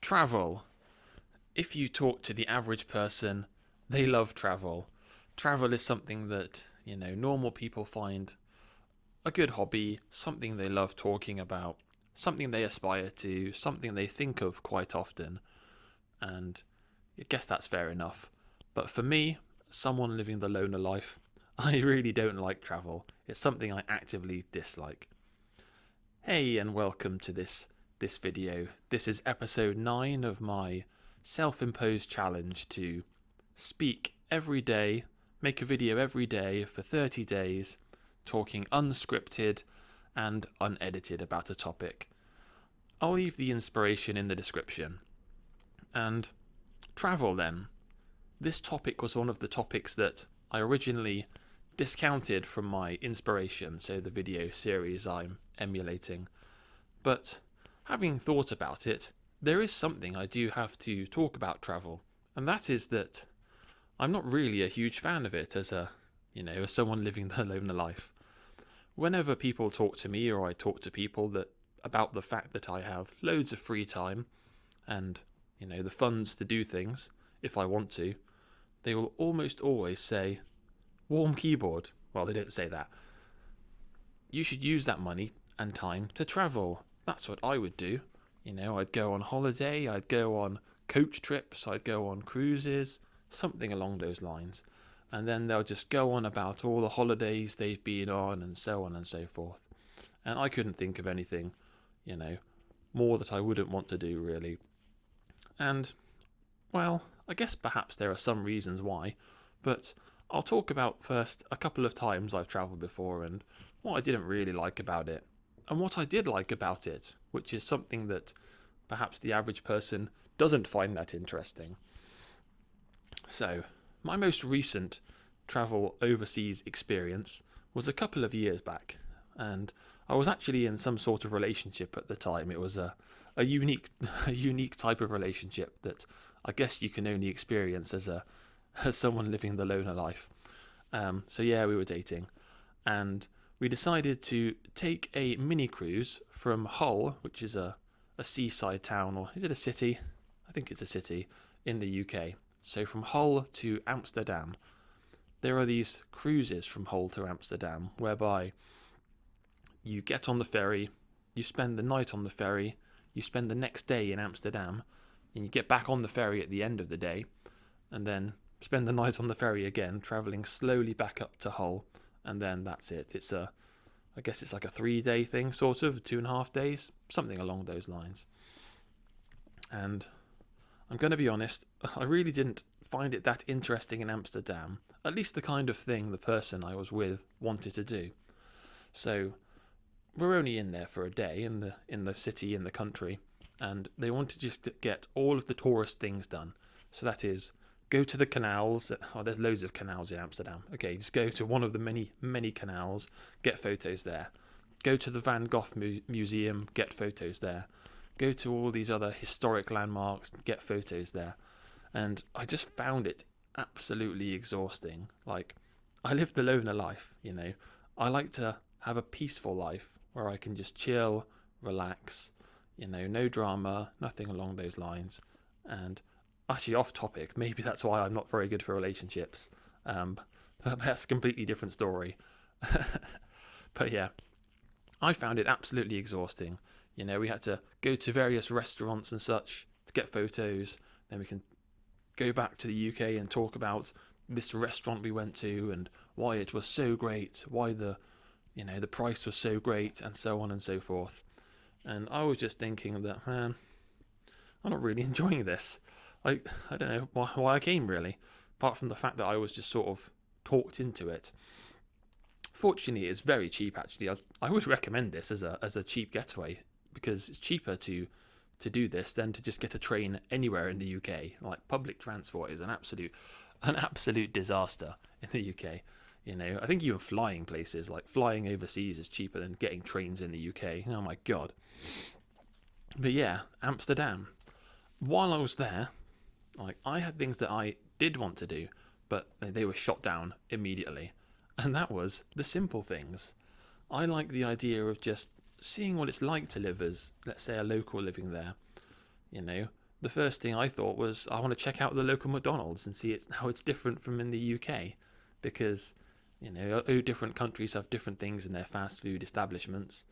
Travel. If you talk to the average person, they love travel. Travel is something that, normal people find a good hobby, something they love talking about, something they aspire to, something they think of quite often. And I guess that's fair enough. But for me, someone living the loner life, I really don't like travel. It's something I actively dislike. Hey, and welcome to this video. This is episode 9 of my self-imposed challenge to speak every day, make a video every day for 30 days, talking unscripted and unedited about a topic. I'll leave the inspiration in the description. And travel then. This topic was one of the topics that I originally discounted from my inspiration, so the video series I'm emulating. But having thought about it, there is something I do have to talk about travel, and that is that I'm not really a huge fan of it as as someone living the loner life. Whenever people talk to me or I talk to people about the fact that I have loads of free time and, the funds to do things if I want to, they will almost always say, warm keyboard. Well, they don't say that. You should use that money and time to travel. That's what I would do. I'd go on holiday, I'd go on coach trips, I'd go on cruises, something along those lines. And then they'll just go on about all the holidays they've been on and so on and so forth. And I couldn't think of anything, more that I wouldn't want to do, really. And, well, I guess perhaps there are some reasons why, but I'll talk about first a couple of times I've travelled before and what I didn't really like about it, and what I did like about it, which is something that perhaps the average person doesn't find that interesting. So, my most recent travel overseas experience was a couple of years back, and I was actually in some sort of relationship at the time. It was a unique type of relationship that I guess you can only experience as someone living the loner life. So yeah, we were dating, and we decided to take a mini cruise from Hull, which is a seaside town, or is it a city? I think it's a city in the UK. So from Hull to Amsterdam, there are these cruises from Hull to Amsterdam, whereby you get on the ferry, you spend the night on the ferry, you spend the next day in Amsterdam, and you get back on the ferry at the end of the day, and then spend the night on the ferry again, travelling slowly back up to Hull, and then that's it. I guess it's like a 3-day thing, sort of, 2.5 days, something along those lines. And I'm going to be honest, I really didn't find it that interesting in Amsterdam, at least the kind of thing the person I was with wanted to do. So we're only in there for a day in the city, in the country, and they wanted just to get all of the tourist things done. So that is, go to the canals. Oh, there's loads of canals in Amsterdam. Okay, just go to one of the many canals, get photos there. Go to the Van Gogh Museum, get photos there. Go to all these other historic landmarks, get photos there. And I just found it absolutely exhausting. Like, I live the loner life, I like to have a peaceful life where I can just chill, relax, no drama, nothing along those lines. And actually, off topic, maybe that's why I'm not very good for relationships. That's a completely different story. But yeah, I found it absolutely exhausting. We had to go to various restaurants and such to get photos. Then we can go back to the UK and talk about this restaurant we went to and why it was so great, why the price was so great, and so on and so forth. And I was just thinking that, man, I'm not really enjoying this. I don't know why I came, really, apart from the fact that I was just sort of talked into it. Fortunately, it's very cheap, actually. I would recommend this as a cheap getaway, because it's cheaper to do this than to just get a train anywhere in the UK. Like, public transport is an absolute disaster in the UK. I think even flying places, like flying overseas, is cheaper than getting trains in the UK. Oh my god. But yeah, Amsterdam. While I was there, like, I had things that I did want to do, but they were shot down immediately. And that was the simple things. I like the idea of just seeing what it's like to live as, let's say, a local living there. the first thing I thought was I want to check out the local McDonald's and see how it's different from in the UK, because different countries have different things in their fast food establishments.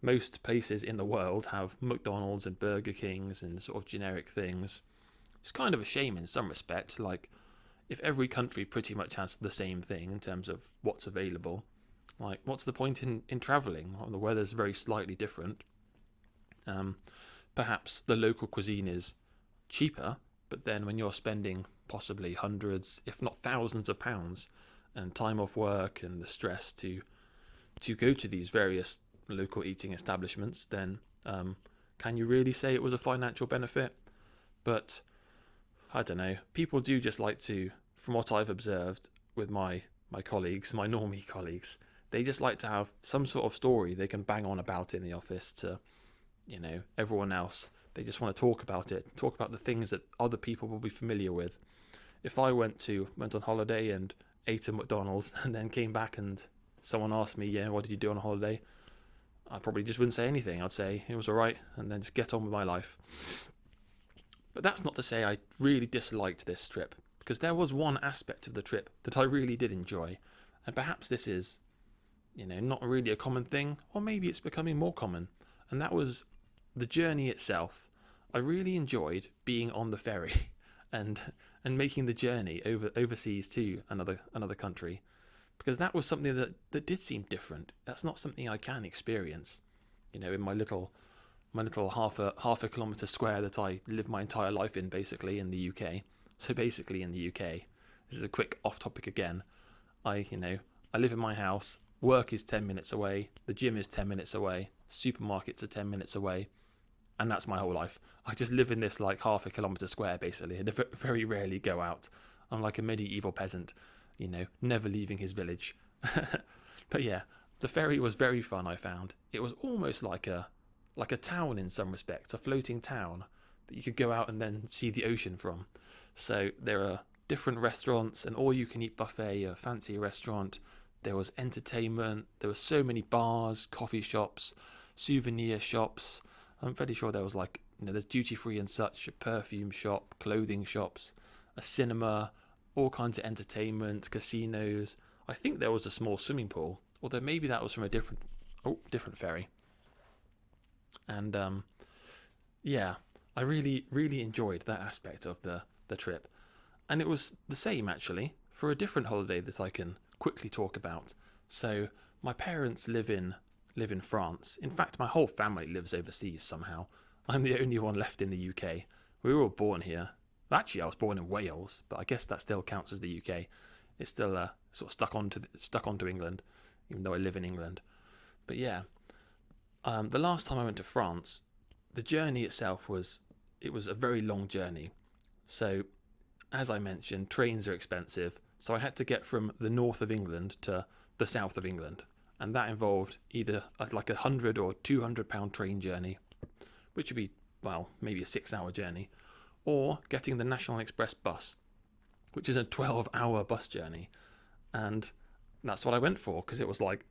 Most places in the world have McDonald's and Burger Kings and sort of generic things. It's kind of a shame in some respect. Like, if every country pretty much has the same thing in terms of what's available, like, what's the point in travelling? Well, the weather's very slightly different. Perhaps the local cuisine is cheaper, but then when you're spending possibly hundreds, if not thousands of pounds, and time off work and the stress to go to these various local eating establishments, then can you really say it was a financial benefit? But I don't know. People do just like to, from what I've observed with my colleagues, my normie colleagues, they just like to have some sort of story they can bang on about in the office to, everyone else. They just want to talk about it, talk about the things that other people will be familiar with. If I went on holiday and ate at McDonald's and then came back and someone asked me, what did you do on holiday? I probably just wouldn't say anything. I'd say it was alright and then just get on with my life. But that's not to say I really disliked this trip, because there was one aspect of the trip that I really did enjoy, and perhaps this is, not really a common thing, or maybe it's becoming more common, and that was the journey itself. I really enjoyed being on the ferry and making the journey overseas to another country, because that was something that did seem different. That's not something I can experience, in my little half a kilometre square that I live my entire life in, basically, in the UK. So basically in the UK, this is a quick off topic again. I live in my house, work is 10 minutes away, the gym is 10 minutes away, supermarkets are 10 minutes away, and that's my whole life. I just live in this like half a kilometre square, basically, and very rarely go out. I'm like a medieval peasant, never leaving his village. But yeah, the ferry was very fun, I found. It was almost like a town in some respects, a floating town that you could go out and then see the ocean from. So there are different restaurants, an all-you-can-eat buffet, a fancy restaurant. There was entertainment. There were so many bars, coffee shops, souvenir shops. I'm fairly sure there was there's duty-free and such, a perfume shop, clothing shops, a cinema, all kinds of entertainment, casinos. I think there was a small swimming pool, although maybe that was from a different ferry. And yeah, I really, really enjoyed that aspect of the trip. And it was the same, actually, for a different holiday that I can quickly talk about. So my parents live in France. In fact, my whole family lives overseas somehow. I'm the only one left in the UK. We were all born here. Actually, I was born in Wales, but I guess that still counts as the UK. It's still sort of stuck onto England, even though I live in England. But yeah, the last time I went to France, the journey itself was a very long journey. So, as I mentioned, trains are expensive. So I had to get from the north of England to the south of England, and that involved either like £100 or £200 train journey, which would be, well, maybe a 6-hour journey, or getting the National Express bus, which is a 12-hour bus journey. And that's what I went for, because it was like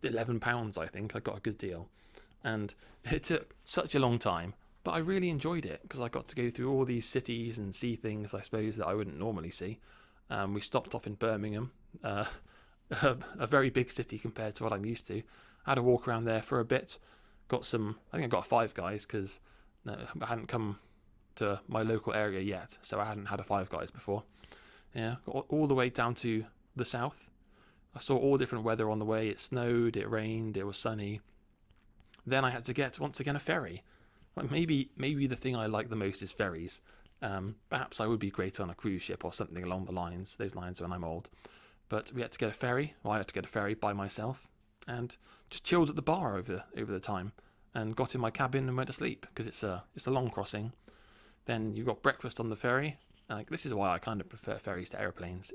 £11, I think. I got a good deal. And it took such a long time, but I really enjoyed it, because I got to go through all these cities and see things, I suppose, that I wouldn't normally see. We stopped off in Birmingham, a very big city compared to what I'm used to. I had a walk around there for a bit. I think I got a Five Guys, because I hadn't come to my local area yet, so I hadn't had a Five Guys before. Yeah, got all the way down to the south. I saw all different weather on the way. It snowed, it rained, it was sunny. Then I had to get, once again, a ferry. Maybe the thing I like the most is ferries. Perhaps I would be great on a cruise ship or something along those lines when I'm old. But we had to get a ferry. Well, I had to get a ferry by myself, and just chilled at the bar over the time, and got in my cabin and went to sleep, because it's a long crossing. Then you got breakfast on the ferry. This is why I kind of prefer ferries to airplanes.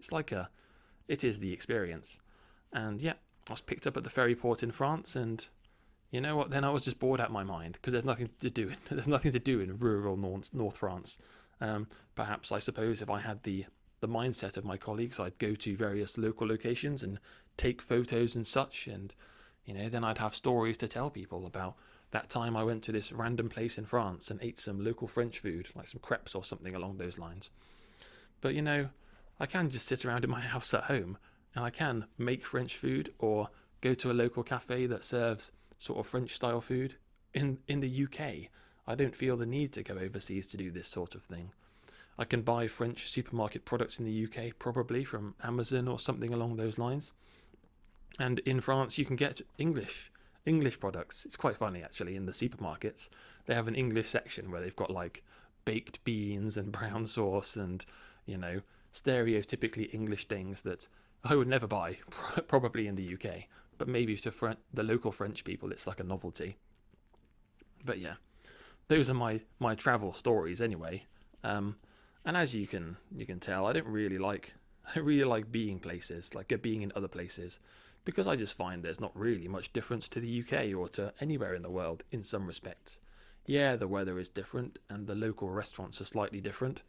It is the experience. And yeah, I was picked up at the ferry port in France, and you know what? Then I was just bored out of my mind, because there's nothing to do. There's nothing to do in rural North France. Perhaps, I suppose, if I had the mindset of my colleagues, I'd go to various local locations and take photos and such, and then I'd have stories to tell people about that time I went to this random place in France and ate some local French food, like some crepes or something along those lines. But I can just sit around in my house at home and I can make French food or go to a local cafe that serves sort of French style food in the UK. I don't feel the need to go overseas to do this sort of thing. I can buy French supermarket products in the UK, probably from Amazon or something along those lines. And in France, you can get English products. It's quite funny actually. In the supermarkets, they have an English section where they've got like baked beans and brown sauce and stereotypically English things that I would never buy, probably in the UK. But maybe to the local French people, it's like a novelty. But yeah, those are my travel stories anyway. And as you can tell, I really like being places, like being in other places, because I just find there's not really much difference to the UK or to anywhere in the world in some respects. Yeah, the weather is different and the local restaurants are slightly different,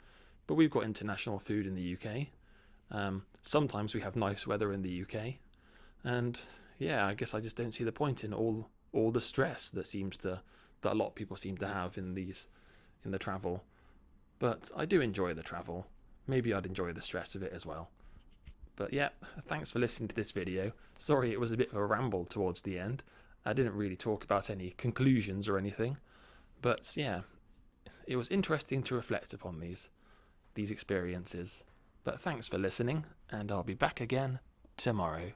but we've got international food in the UK. Sometimes we have nice weather in the UK, and yeah, I guess I just don't see the point in all the stress that a lot of people seem to have in the travel. But I do enjoy the travel. Maybe I'd enjoy the stress of it as well. But yeah, thanks for listening to this video. Sorry it was a bit of a ramble towards the end. I didn't really talk about any conclusions or anything. But yeah, it was interesting to reflect upon these experiences. But thanks for listening, and I'll be back again tomorrow.